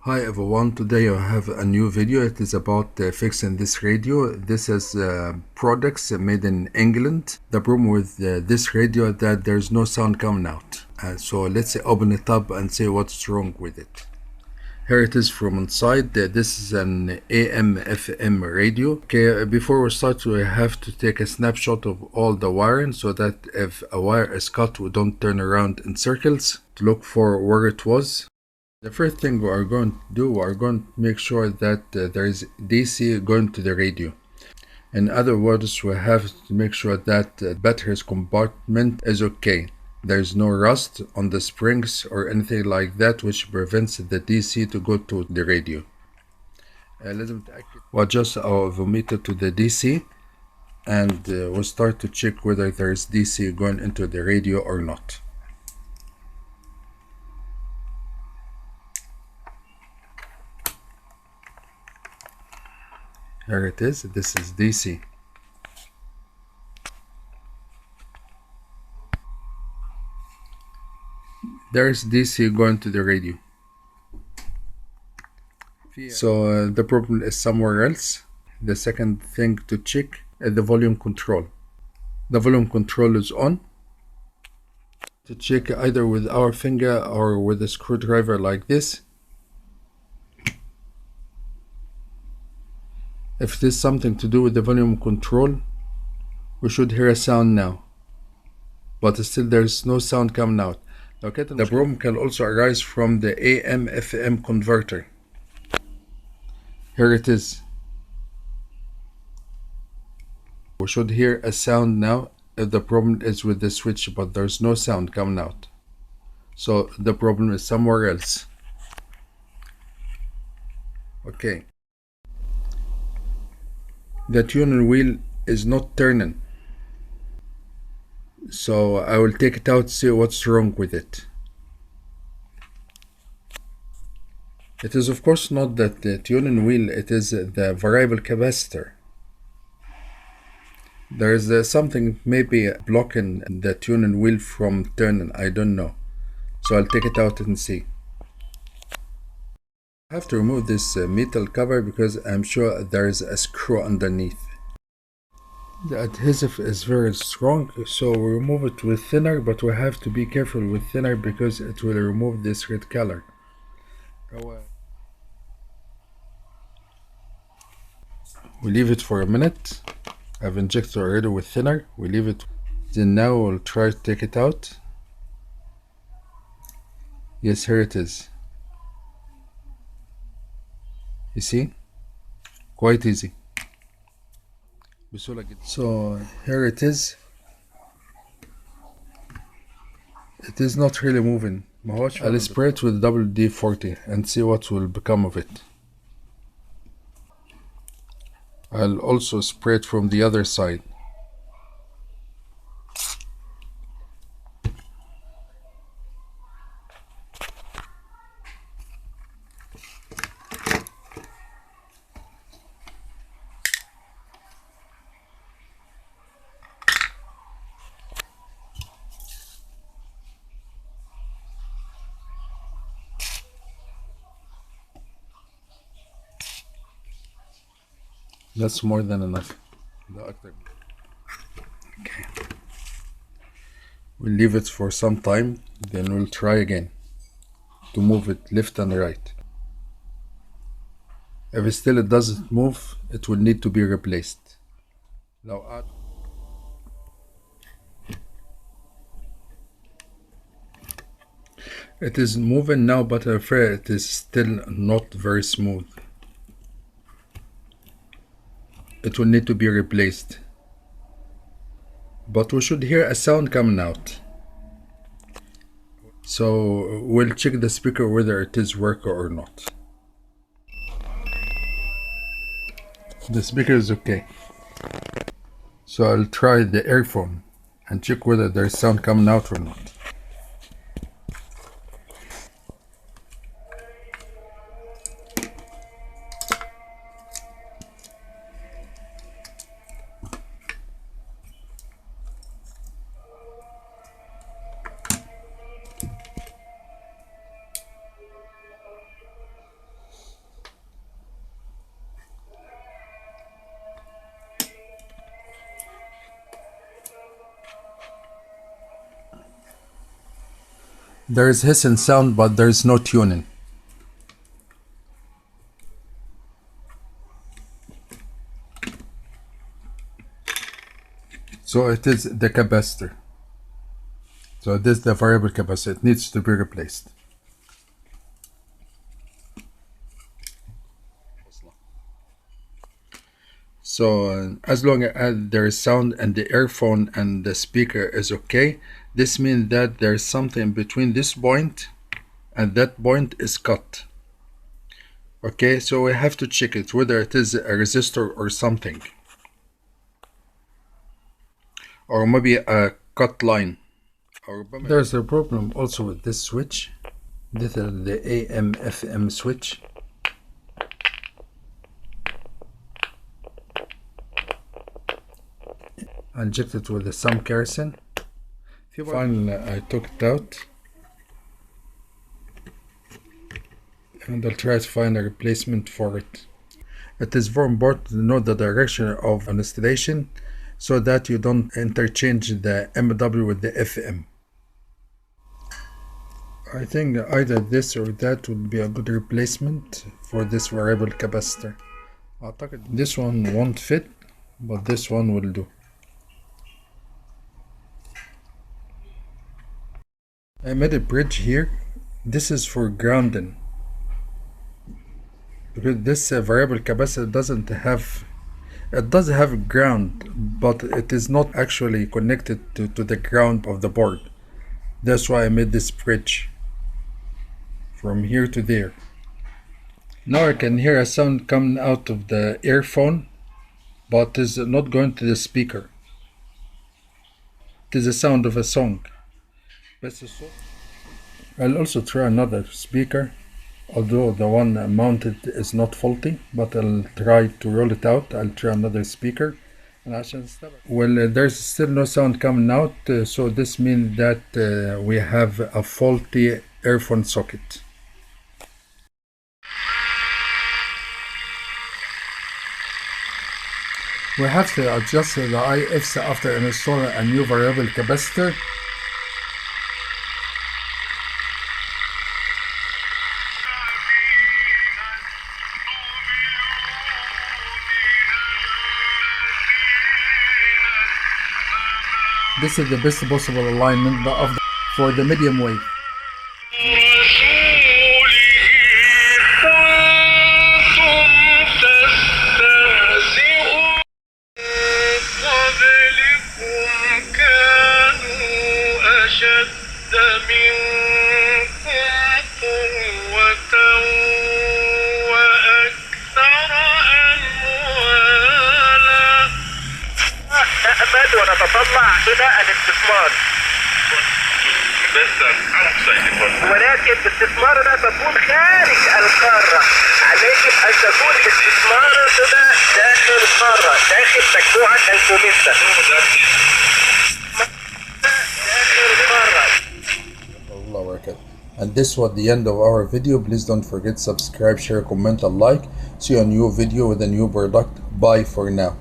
Hi everyone, today I have a new video. It is about fixing this radio. This is products made in England. The problem with this radio is that there's no sound coming out. So let's open it up and see what's wrong with it. Here it is from inside. This is an AM FM radio. Okay, before we start we have to take a snapshot of all the wiring so that if a wire is cut we don't turn around in circles to look for where it was. The first thing we are going to do, we are going to make sure that there is DC going to the radio. In other words, we have to make sure that the battery's compartment is okay. There is no rust on the springs or anything like that which prevents the DC to go to the radio. We'll adjust our voltmeter to the DC and we'll start to check whether there is DC going into the radio or not. Here it is. This is DC. There's DC going to the radio. So the problem is somewhere else. The second thing to check is the volume control. The volume control is on. To check either with our finger or with a screwdriver like this. If it is something to do with the volume control, we should hear a sound now. But still there's no sound coming out. Okay, the problem can also arise from the AM/FM converter. Here it is. We should hear a sound now if the problem is with the switch, but there's no sound coming out. So the problem is somewhere else. Okay. The tuning wheel is not turning. So I will take it out to see what's wrong with it. It is of course not that the tuning wheel, it is the variable capacitor. There is something maybe blocking the tuning wheel from turning, I don't know. So I'll take it out and see. I have to remove this metal cover because I'm sure there is a screw underneath. The adhesive is very strong, so we remove it with thinner, but we have to be careful with thinner because it will remove this red color. We leave it for a minute. I've injected already with thinner. We leave it. Then now we'll try to take it out. Yes, here it is. You see? Quite easy. So here it is. It is not really moving. I'll spray it with WD-40 and see what will become of it. I'll also spray it from the other side. That's more than enough. Okay. We'll leave it for some time, then we'll try again to move it left and right. If it doesn't move, it will need to be replaced. Now it is moving now, but I'm afraid it is still not very smooth. It will need to be replaced. But we should hear a sound coming out. So we'll check the speaker whether it is working or not. The speaker is okay. So I'll try the earphone and check whether there's sound coming out or not. There is hissing sound, but there is no tuning. So it is the capacitor. So this is the variable capacitor. It needs to be replaced. So as long as there is sound and the earphone and the speaker is okay, this means that there is something between this point and that point is cut. Okay, so we have to check it, whether it is a resistor or something, or maybe a cut line. There's a problem also with this switch. This is the AM FM switch. I injected it with some kerosene. Finally, I took it out, and I'll try to find a replacement for it. It is very important to know the direction of an installation so that you don't interchange the MW with the FM. I think either this or that would be a good replacement for this variable capacitor. This one won't fit, but this one will do. I made a bridge here. This is for grounding, because this variable capacitor doesn't have, it does have ground, but it is not actually connected to the ground of the board. That's why I made this bridge from here to there. Now I can hear a sound coming out of the earphone, but it is not going to the speaker. It is the sound of a song. I'll also try another speaker, although the one mounted is not faulty, but I'll try to roll it out. I'll try another speaker. Well, there's still no sound coming out, so this means that we have a faulty earphone socket. We have to adjust the IFs after installing a new variable capacitor. This is the best possible alignment for the medium wave. ونتطلع إلى الاستثمار، ولكن استثمارنا تكون خارج القارة. يجب أن تكون استثمارنا داخل القارة، داخل مجموعة الكوميسا، داخل القارة. And this was the end of our video. Please don't forget to subscribe, share, comment, and like. See you on a new video with a new product. Bye for now.